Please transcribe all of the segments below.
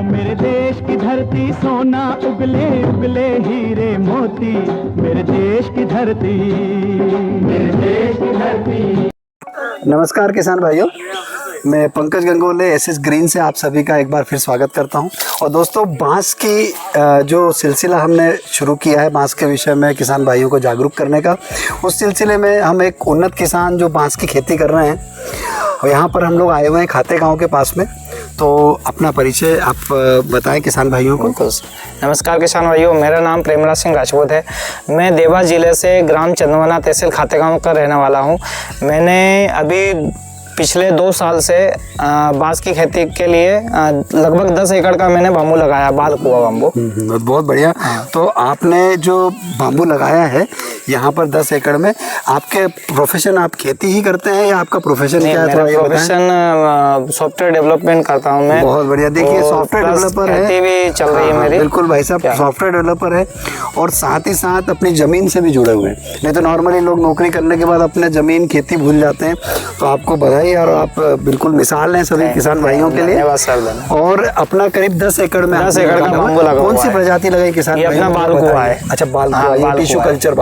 मेरे देश की धरती सोना उगले उगले हीरे मोती, मेरे देश की धरती, मेरे देश की धरती। नमस्कार किसान भाइयों, मैं पंकज गंगोले एसएस ग्रीन से आप सभी का एक बार फिर स्वागत करता हूं। और दोस्तों, बांस की जो सिलसिला हमने शुरू किया है बांस के विषय में किसान भाइयों को जागरूक करने का, उस सिलसिले में हम एक उन्नत किसान जो बांस की खेती कर रहे हैं और यहाँ पर हम लोग आए हुए हैं खाते गाँव के पास में। तो अपना परिचय आप बताएं किसान भाइयों को। नमस्कार किसान भाइयों, मेरा नाम प्रेमराज सिंह राजपूत है। मैं देवास जिले से ग्राम चंदवाना तहसील खातेगांव का रहने वाला हूं। मैंने अभी पिछले 2 साल से बांस की खेती के लिए लगभग 10 एकड़ का मैंने बाम्बू लगाया, बाल कुआ बाम्बू। बहुत बढ़िया। तो आपने जो बाम्बू लगाया है यहाँ पर 10 एकड़ में, आपके प्रोफेशन आप खेती ही करते हैं या आपका प्रोफेशन क्या है? मेरा प्रोफेशन सॉफ्टवेयर डेवलपमेंट करता हूँ मैं। बहुत बढ़िया। देखिए, सॉफ्टवेयर डेवलपर है, खेती भी चल रही है मेरी। बिल्कुल भाई साहब, सॉफ्टवेयर डेवलपर है और साथ ही साथ अपनी जमीन से भी जुड़े हुए हैं। नहीं तो नॉर्मली लोग नौकरी करने के बाद अपने जमीन खेती भूल जाते हैं। तो आपको बधाई, और आप बिल्कुल मिसाल हैं सभी किसान भाइयों के लिए। और अपना करीब 10 एकड़ में 10 एकड़ का बाम्बू लगा। कौन सी प्रजाति लगाई किसान भाई? अपना बाल कुआ है। अच्छा, बाल कुआ, टिश्यू कल्चर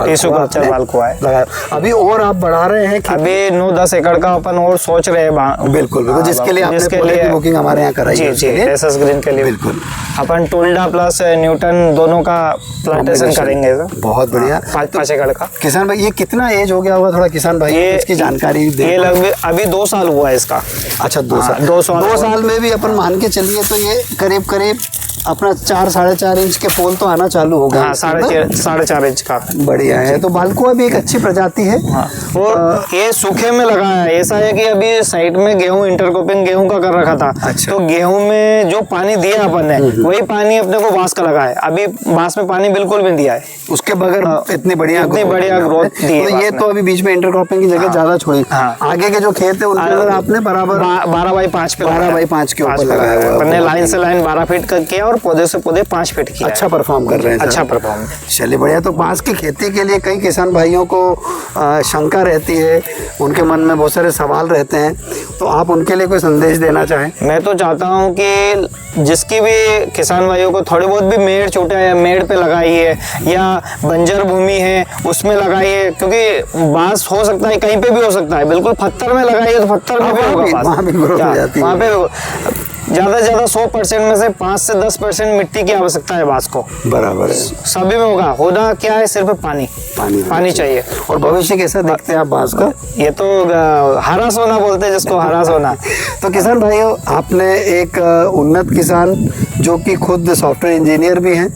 बाल कुआ है लगाया। अभी और आप बढ़ा रहे हैं? अभी 9-10 एकड़ का अपन और सोच रहे हैं। बिल्कुल, जिसके लिए आपने पौधे की बुकिंग हमारे यहाँ कराई है। जी, एसएस ग्रीन के लिए बिल्कुल अपन टोल्डा प्लस न्यूटन दोनों का प्लांटेशन करेंगे। बहुत बढ़िया। 5 एकड़ का। किसान भाई, ये कितना एज हो गया होगा? थोड़ा किसान भाई इसकी जानकारी दे। ये लगभग अभी 2 साल हुआ है इसका। अच्छा, 2 साल। 2 साल में भी अपन मान के चलिए तो ये करीब करीब अपना 4-4.5 इंच के फूल तो आना चालू होगा। हाँ, 4.5 इंच का। बढ़िया है। तो बालकुआ भी एक अच्छी प्रजाति है। हाँ। और ये सूखे में लगा है। ऐसा है कि अभी साइड में गेहूं, इंटरक्रॉपिंग गेहूं का कर रखा था। अच्छा। तो गेहूं में जो पानी दिया अपन ने, वही पानी अपने को बांस का लगा है। अभी बांस में पानी बिल्कुल भी दिया है उसके बगैर। इतनी बढ़िया ग्रोथ दी है। तो ये तो अभी बीच में इंटरक्रॉपिंग की जगह ज्यादा छोड़ी। आगे के जो खेत है उनके अंदर आपने बराबर 12x5 पे 12x5 के ऊपर लगाया हुआ है। अपने लाइन से लाइन 12 फीट का किया और पौधे से पौधे 5 फीट किया। अच्छा परफॉर्म कर रहे हैं। अच्छा परफॉर्म। चलिए बढ़िया। तो बांस की खेती के लिए कई किसान भाइयों को शंका रहती है, उनके मन में बहुत सारे सवाल रहते हैं, तो आप उनके लिए कोई संदेश देना चाहें? मैं तो चाहता हूं कि जिसकी भी किसान भाइयों को थोड़ी बहुत भी मेड़ छोटा है, मेड़ पे लगाइए, या बंजर भूमि है उसमें लगाइए। क्योंकि बांस हो सकता है कहीं पे भी हो सकता है। बिल्कुल पत्थर में लगाइए तो पत्थर में भी होगा। वहाँ भी ग्रोथ हो जाती है। वहाँ पे ज्यादा से ज्यादा 100% में से 5 से 10% मिट्टी की आवश्यकता है बांस को। बराबर है। सभी में होगा। होना क्या है? सिर्फ पानी चाहिए। और भविष्य कैसा देखते हैं आप बांस का? ये तो हरा सोना बोलते हैं जिसको, हरा सोना। तो किसान भाइयों, आपने एक उन्नत किसान जो कि खुद सॉफ्टवेयर इंजीनियर भी हैं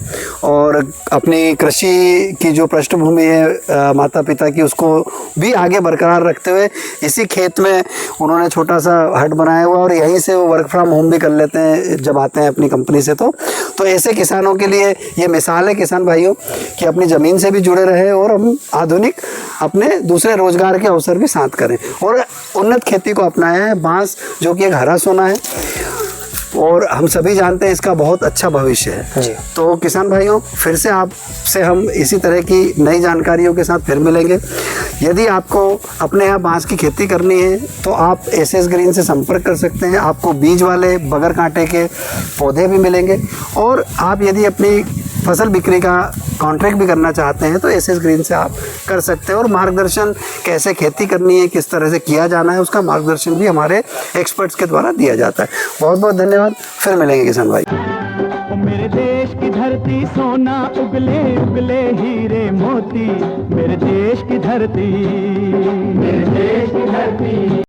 और अपनी कृषि की जो पृष्ठभूमि है माता पिता की, उसको भी आगे बरकरार रखते हुए इसी खेत में उन्होंने छोटा सा हट बनाया हुआ और यहीं से वो वर्क फ्रॉम होम भी कर लेते हैं जब आते हैं अपनी कंपनी से। तो ऐसे किसानों के लिए ये मिसाल है किसान भाइयों कि अपनी ज़मीन से भी जुड़े रहे और हम आधुनिक अपने दूसरे रोजगार के अवसर भी साथ करें और उन्नत खेती को अपनाया है। बांस जो कि एक हरा सोना है और हम सभी जानते हैं इसका बहुत अच्छा भविष्य है जी। तो किसान भाइयों, फिर से आपसे हम इसी तरह की नई जानकारियों के साथ फिर मिलेंगे। यदि आपको अपने यहाँ बांस की खेती करनी है तो आप एसएस ग्रीन से संपर्क कर सकते हैं। आपको बीज वाले बगैर कांटे के पौधे भी मिलेंगे और आप यदि अपनी फसल बिक्री का कॉन्ट्रैक्ट भी करना चाहते हैं तो एसएस ग्रीन से आप कर सकते हैं। और मार्गदर्शन कैसे खेती करनी है, किस तरह से किया जाना है, उसका मार्गदर्शन भी हमारे एक्सपर्ट्स के द्वारा दिया जाता है। बहुत बहुत धन्यवाद। फिर मिलेंगे किसान भाई। मेरे देश की धरती सोना उगले उगले हीरे मोती, मेरे देश की धरती, मेरे देश की धरती।